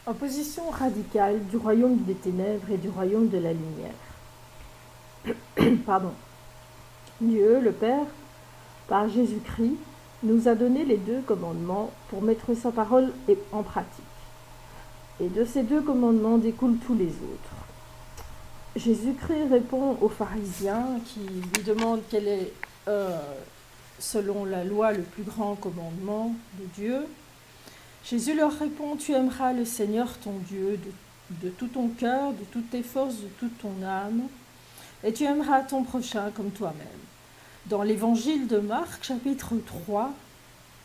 Opposition radicale du royaume des ténèbres et du royaume de la lumière. Pardon. Dieu, le Père, par Jésus-Christ, nous a donné les 2 commandements pour mettre sa parole en pratique. Et de ces 2 commandements découlent tous les autres. Jésus-Christ répond aux pharisiens qui lui demandent quel est, selon la loi, le plus grand commandement de Dieu. Jésus leur répond, tu aimeras le Seigneur ton Dieu de tout ton cœur, de toutes tes forces, de toute ton âme, et tu aimeras ton prochain comme toi-même. Dans l'évangile de Marc, chapitre 3,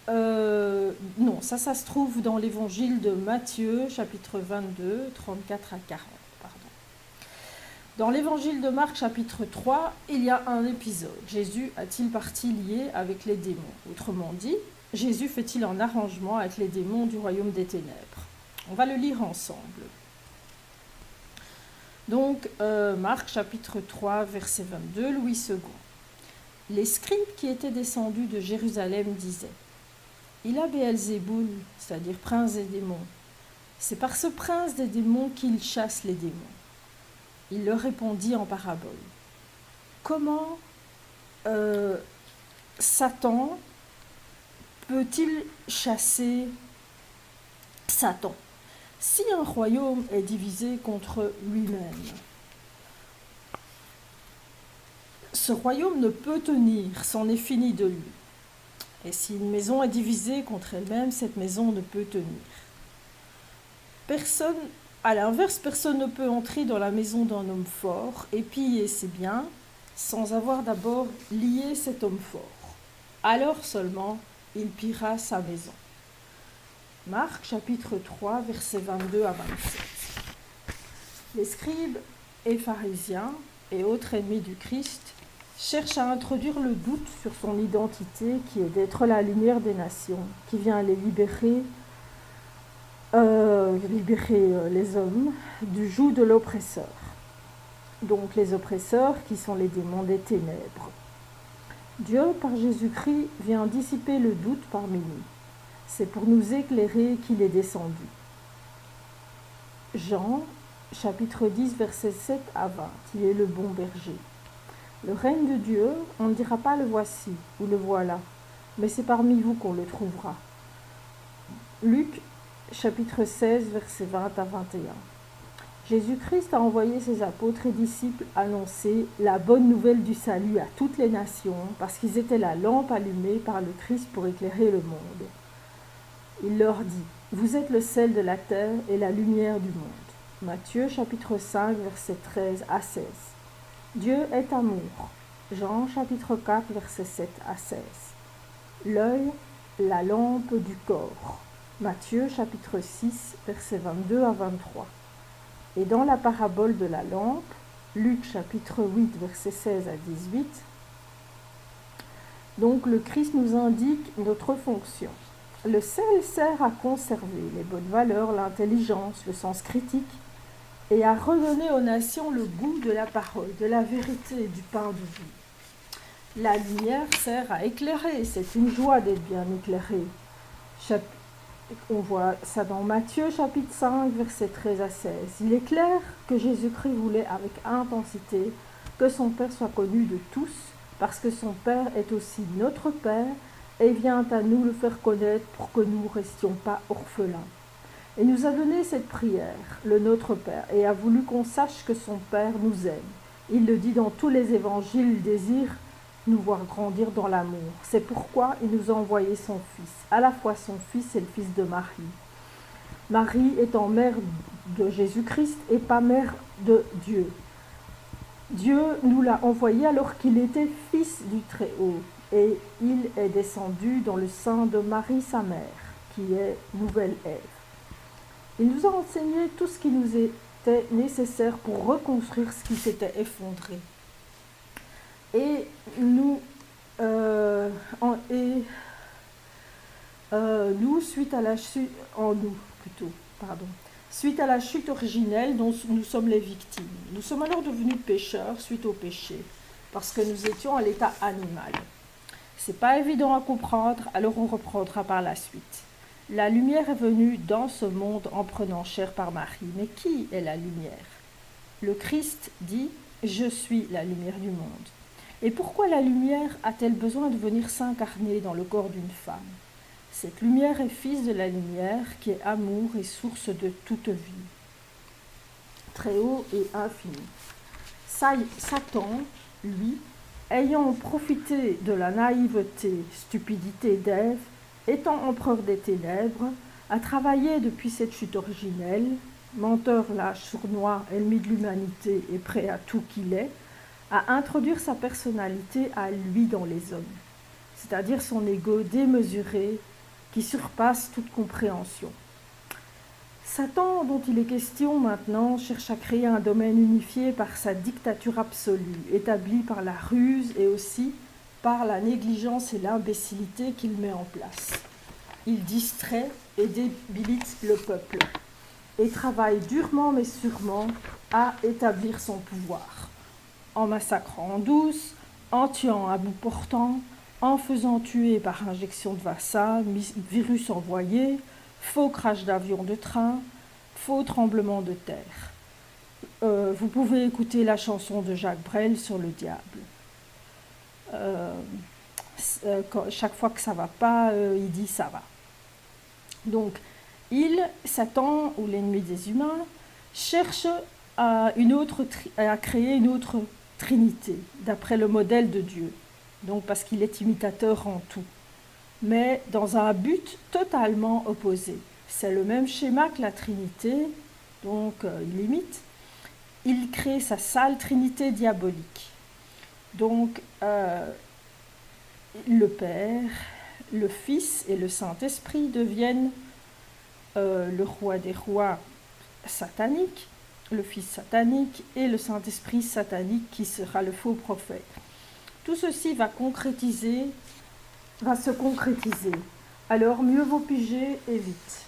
ça se trouve dans l'évangile de Matthieu, chapitre 22, 34 à 40. Dans l'évangile de Marc, chapitre 3, il y a un épisode. Jésus a-t-il parti lié avec les démons? Autrement dit, Jésus fait-il un arrangement avec les démons du royaume des ténèbres? On va le lire ensemble. Donc, Marc, chapitre 3, verset 22, Louis II. Les scribes qui étaient descendus de Jérusalem disaient « Il a Béelzéboul, c'est-à-dire prince des démons. C'est par ce prince des démons qu'il chasse les démons. » Il leur répondit en parabole. Comment Satan peut-il chasser Satan? Si un royaume est divisé contre lui-même, ce royaume ne peut tenir, c'en est fini de lui. Et si une maison est divisée contre elle-même, cette maison ne peut tenir. À l'inverse, personne ne peut entrer dans la maison d'un homme fort et piller ses biens sans avoir d'abord lié cet homme fort. Alors seulement, il pillera sa maison. Marc, chapitre 3, versets 22 à 27. Les scribes et pharisiens et autres ennemis du Christ cherchent à introduire le doute sur son identité qui est d'être la lumière des nations, qui vient les libérer les hommes du joug de l'oppresseur. Donc les oppresseurs qui sont les démons des ténèbres. Dieu, par Jésus-Christ, vient dissiper le doute parmi nous. C'est pour nous éclairer qu'il est descendu. Jean, chapitre 10, versets 7 à 20. Il est le bon berger. Le règne de Dieu, on ne dira pas le voici ou le voilà, mais c'est parmi vous qu'on le trouvera. Luc, chapitre 16, versets 20 à 21. Jésus-Christ a envoyé ses apôtres et disciples annoncer la bonne nouvelle du salut à toutes les nations, parce qu'ils étaient la lampe allumée par le Christ pour éclairer le monde. Il leur dit, vous êtes le sel de la terre et la lumière du monde. Matthieu, chapitre 5, versets 13 à 16. Dieu est amour. Jean, chapitre 4, versets 7 à 16. L'œil, la lampe du corps. Matthieu, chapitre 6, versets 22 à 23. Et dans la parabole de la lampe, Luc, chapitre 8, versets 16 à 18, donc le Christ nous indique notre fonction. Le sel sert à conserver les bonnes valeurs, l'intelligence, le sens critique, et à redonner aux nations le goût de la parole, de la vérité et du pain de vie. La lumière sert à éclairer, c'est une joie d'être bien éclairé. On voit ça dans Matthieu, chapitre 5, versets 13 à 16. Il est clair que Jésus-Christ voulait avec intensité que son Père soit connu de tous, parce que son Père est aussi notre Père, et vient à nous le faire connaître pour que nous ne restions pas orphelins. Il nous a donné cette prière, le Notre Père, et a voulu qu'on sache que son Père nous aime. Il le dit dans tous les évangiles, il désire nous voir grandir dans l'amour. C'est pourquoi il nous a envoyé son Fils, à la fois son Fils et le Fils de Marie. Marie étant mère de Jésus-Christ et pas mère de Dieu. Dieu nous l'a envoyé alors qu'il était Fils du Très-Haut, et il est descendu dans le sein de Marie, sa mère, qui est nouvelle Ève. Il nous a enseigné tout ce qui nous était nécessaire pour reconstruire ce qui s'était effondré. Et nous, suite à la chute originelle dont nous sommes les victimes, nous sommes alors devenus pécheurs suite au péché, parce que nous étions à l'état animal. C'est pas évident à comprendre, alors on reprendra par la suite. La lumière est venue dans ce monde en prenant chair par Marie. Mais qui est la lumière? Le Christ dit « Je suis la lumière du monde ». Et pourquoi la lumière a-t-elle besoin de venir s'incarner dans le corps d'une femme? Cette lumière est fils de la lumière qui est amour et source de toute vie, très haut et infini. Satan, lui, ayant profité de la naïveté, stupidité d'Ève, étant empereur des ténèbres, a travaillé depuis cette chute originelle, menteur, lâche, sournois, ennemi de l'humanité et prêt à tout qu'il est, à introduire sa personnalité à lui dans les hommes, c'est-à-dire son ego démesuré qui surpasse toute compréhension. Satan, dont il est question maintenant, cherche à créer un domaine unifié par sa dictature absolue, établie par la ruse et aussi par la négligence et l'imbécilité qu'il met en place. Il distrait et débilite le peuple et travaille durement mais sûrement à établir son pouvoir, en massacrant en douce, en tuant à bout portant, en faisant tuer par injection de vaccin, virus envoyé, faux crash d'avion de train, faux tremblement de terre. Vous pouvez écouter la chanson de Jacques Brel sur le diable. Chaque fois que ça ne va pas, il dit ça va. Donc, Satan, ou l'ennemi des humains, cherche à créer une autre trinité, d'après le modèle de Dieu, donc parce qu'il est imitateur en tout, mais dans un but totalement opposé. C'est le même schéma que la Trinité, donc il imite. Il crée sa sale Trinité diabolique. Donc, le Père, le Fils et le Saint-Esprit deviennent le roi des rois satanique, le Fils satanique et le Saint-Esprit satanique qui sera le faux prophète. Tout ceci va se concrétiser. Alors mieux vaut piger et vite.